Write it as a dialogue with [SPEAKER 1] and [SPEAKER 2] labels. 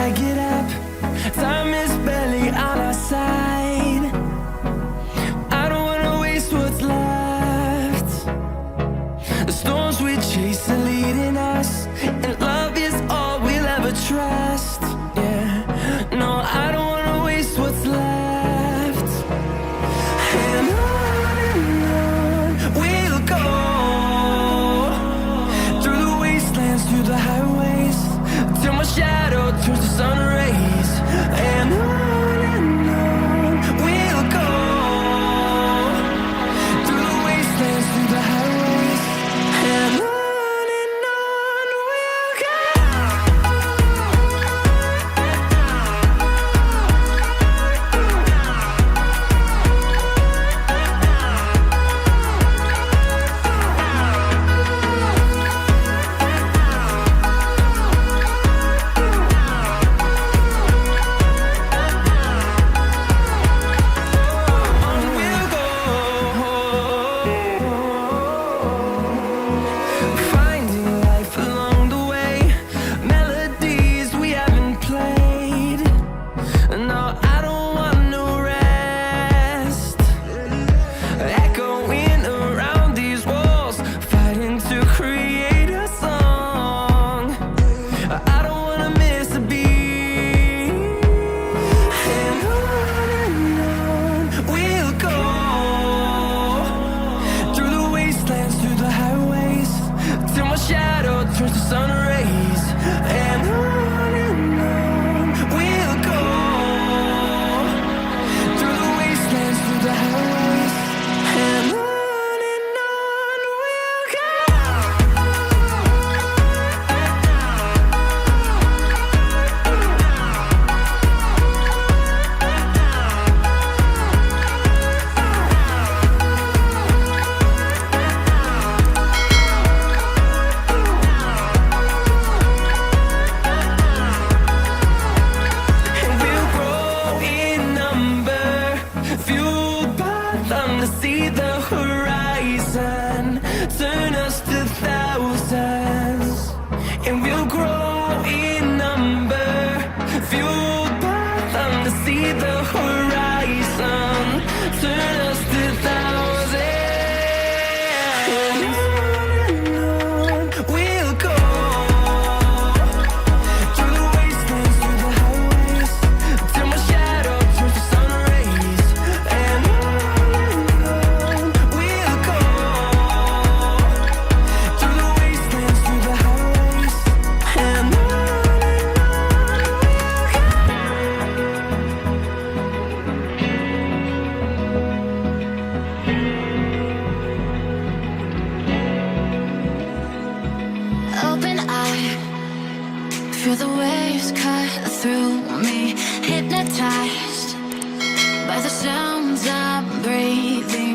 [SPEAKER 1] gotta get up. Time is barely on our side. I don't wanna waste what's left. The storms we chase are leading us, and love is all we'll ever trust. Yeah, no, I don't wanna waste what's left. And on we'll go, through the wastelands, through the highways, till my shadow turns to sun rays. And on we'll go, through the wastelands, through the highways, and on we'll go. Finding life along the way, melodies we haven't played. No, I don't want no rest. Echoing around these walls, fighting to create a song. I don't wanna miss a beat. And on we'll go, through the wastelands, through the highways, till my shadow turns to sun rays. And on we'll go, through the wastelands, through the highways, and on we'll go. And we'll grow in number, fueled by them to see the horizon, turn us to thousands. And we'll grow in number, fueled by them to see the horizon, turn us to thousands. And on we'll go, through the wastelands, through the highways, till my shadow turns to sun rays. And on we'll go, through the wastelands, through the highways, and on we'll go.
[SPEAKER 2] Open eye, feel the waves cut through me, hypnotized by the sounds I'm breathing